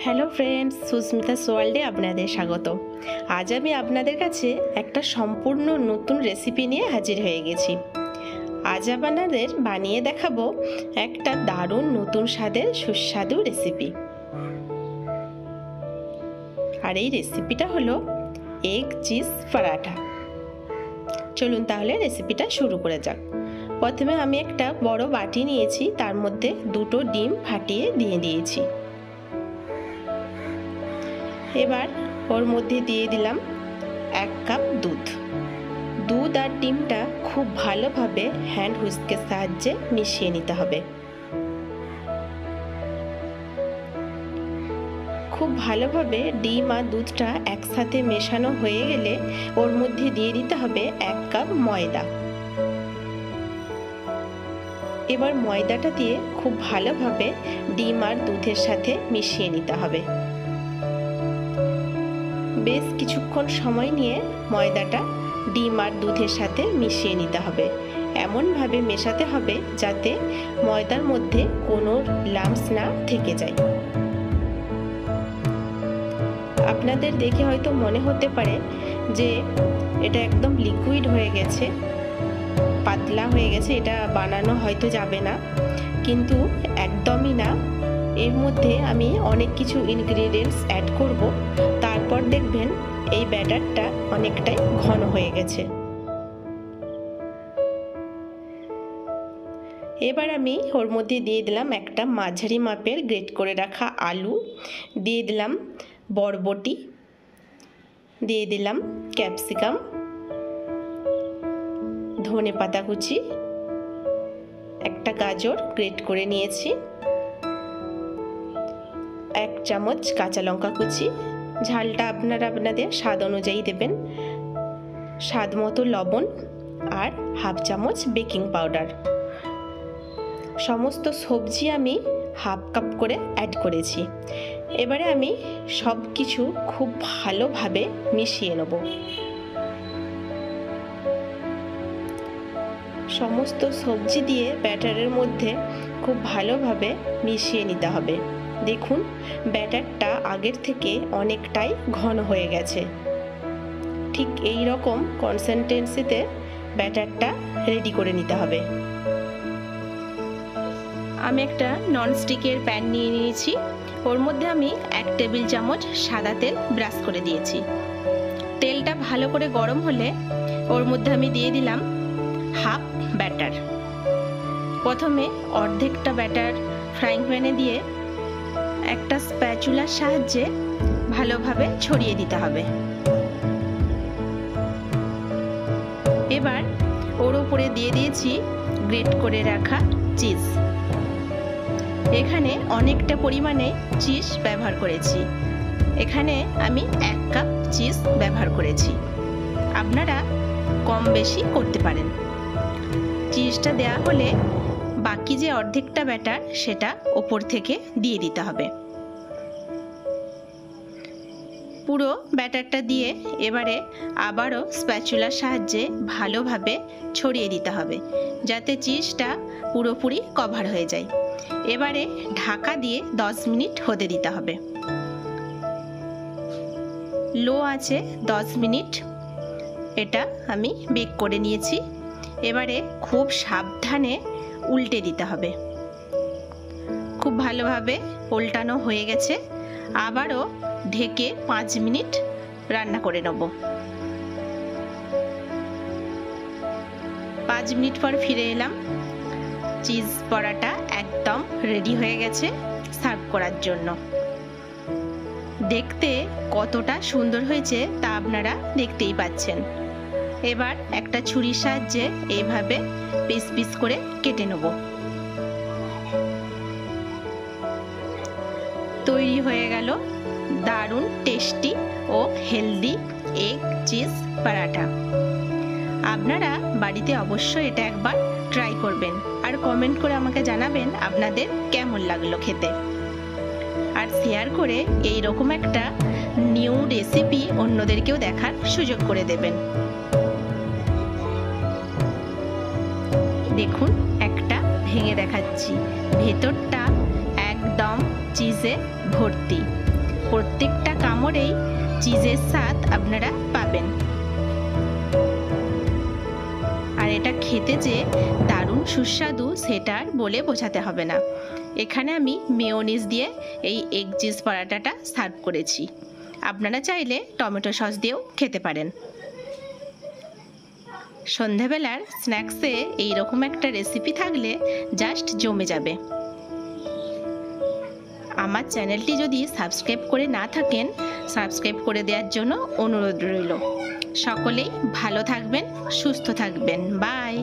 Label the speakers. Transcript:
Speaker 1: Hello friends, Susmita ওয়ার্ল্ডে আপনাদের স্বাগত। আজ আমি আপনাদের কাছে একটা সম্পূর্ণ নতুন রেসিপি নিয়ে হাজির হয়ে গেছি। আজ আপনাদের বানিয়ে দেখাবো একটা দারুণ নতুন স্বাদের সুস্বাদু রেসিপি। আর এই রেসিপিটা হলো এগ চিজ পরাঠা। চলুন তাহলে রেসিপিটা শুরু করে যাক। প্রথমে আমি একটা বড় বাটি নিয়েছি, তার মধ্যে দুটো ডিম ফাটিয়ে দিয়ে দিয়েছি। এবার ওর মধ্যে দিয়ে দিলাম 1 কাপ দুধ আর ডিমটা খুব ভালোভাবে হ্যান্ড হুইস্কের সাহায্যে মিশিয়ে নিতে হবে। খুব ভালোভাবে ডিম আর দুধটা একসাথে মেশানো হয়ে গেলে ওর মধ্যে দিয়ে দিতে হবে 1 কাপ ময়দা। এবার ময়দাটা দিয়ে খুব ভালোভাবে ডিম আর দুধের সাথে মিশিয়ে নিতে হবে। বেশ কিছুক্ষণ সময় নিয়ে ময়দাটা ডিম আর দুধের সাথে মিশিয়ে নিতে হবে। এমনভাবে মেশাতে হবে যাতে ময়দার মধ্যে কোনো লাম্পস না থেকে যায়। আপনাদের দেখে হয়তো মনে হতে পারে যে এটা একদম লিকুইড হয়ে গেছে, পাতলা হয়ে গেছে, এটা বানানো হয়তো যাবে না, কিন্তু একদমই না। এর মধ্যে আমি অনেক কিছু ইনগ্রেডিয়েন্টস অ্যাড করব, তারপর দেখবেন এই ব্যাটারটা অনেকটাই ঘন হয়ে গেছে। এবার আমি ওর মধ্যে দিয়ে দিলাম একটা মাঝারি মাপের গ্রেট করে রাখা আলু, দিয়ে দিলাম বরবটি, দিয়ে দিলাম ক্যাপসিকাম, ধনে পাতা কুচি, একটা গাজর গ্রেট করে নিয়েছি, 1 চামচ কাঁচা লঙ্কা কুচি, ঝালটা আপনারা আপনাদের স্বাদ অনুযায়ী দেবেন, স্বাদ মতো লবণ আর 1/2 চামচ বেকিং পাউডার। সমস্ত সবজি আমি 1/2 কাপ করে অ্যাড করেছি। এবারে আমি সব কিছু খুব ভালোভাবে মিশিয়ে নেব। সমস্ত সবজি দিয়ে ব্যাটারের মধ্যে খুব ভালোভাবে মিশিয়ে নিতে হবে। দেখুন ব্যাটারটা আগের থেকে অনেকটাই ঘন হয়ে গেছে। ঠিক এই রকম কনসিস্টেন্সিতে ব্যাটারটা রেডি করে নিতে হবে। আমি একটা ননস্টিকের প্যান নিয়ে নিয়েছি, ওর মধ্যে আমি 1 টেবিল চামচ সাদা তেল ব্রাশ করে দিয়েছি। তেলটা ভালো করে গরম হলে ওর মধ্যে আমি দিয়ে দিলাম হাফ ব্যাটার। প্রথমে অর্ধেকটা ব্যাটার ফ্রাইং প্যানে দিয়ে একটা স্প্যাচুলার সাহায্যে ভালোভাবে ছড়িয়ে দিতে হবে। এবার ওর উপরে দিয়ে দিয়েছি গ্রেট করে রাখা চিজ। এখানে অনেকটা পরিমাণে চিজ ব্যবহার করেছি। এখানে আমি 1 কাপ চিজ ব্যবহার করেছি, আপনারা কম বেশি করতে পারেন। চিজটা দেওয়া হলে বাকি যে অর্ধেকটা ব্যাটার সেটা ওপর থেকে দিয়ে দিতে হবে। পুরো ব্যাটারটা দিয়ে এবারে আবারও স্প্যাচুলার সাহায্যে ভালোভাবে ছড়িয়ে দিতে হবে যাতে চিজটা পুরোপুরি কভার হয়ে যায়। এবারে ঢাকা দিয়ে 10 মিনিট হতে দিতে হবে। লো আছে 10 মিনিট এটা আমি বেক করে নিয়েছি। এবারে খুব সাবধানে উল্টে দিতে হবে। খুব ভালোভাবে উল্টানো হয়ে গেছে, আবারও ঢেকে 5 মিনিট রান্না করে নেব। 5 মিনিট পর ফিরে এলাম। চিজ পরাটা একদম রেডি হয়ে গেছে সার্ভ করার জন্য। দেখতে কতটা সুন্দর হয়েছে তা আপনারা দেখতেই পাচ্ছেন। এবার একটা ছুরির সাহায্যে এইভাবে পিস পিস করে কেটে নেব। তৈরি হয়ে গেল দারুণ টেস্টি ও হেলদি এগ চিজ পরাঠা। আপনারা বাড়িতে অবশ্যই এটা একবার ট্রাই করবেন আর কমেন্ট করে আমাকে জানাবেন আপনাদের কেমন লাগলো খেতে। আর শেয়ার করে এই রকম একটা নিউ রেসিপি অন্যদেরকেও দেখার সুযোগ করে দেবেন। দেখুন একটা ভেঙে দেখাচ্ছি, ভেতরটা একদম চিজে ভর্তি। প্রত্যেকটা কামড়েই চিজের স্বাদ আপনারা পাবেন। আর এটা খেতে যে দারুণ সুস্বাদু সেটা আর বলে বোঝাতে হবে না। এখানে আমি মেয়োনিজ দিয়ে এই এগ চিজ পরাটাটা সার্ভ করেছি। আপনারা চাইলে টমেটো সস দিয়েও খেতে পারেন। সন্ধ্যাবেলার স্ন্যাক্সে এইরকম একটা রেসিপি থাকলে জাস্ট জমে যাবে। আমার চ্যানেলটি যদি সাবস্ক্রাইব করে না থাকেন, সাবস্ক্রাইব করে দেওয়ার জন্য অনুরোধ রইল। সকলেই ভালো থাকবেন, সুস্থ থাকবেন। বাই।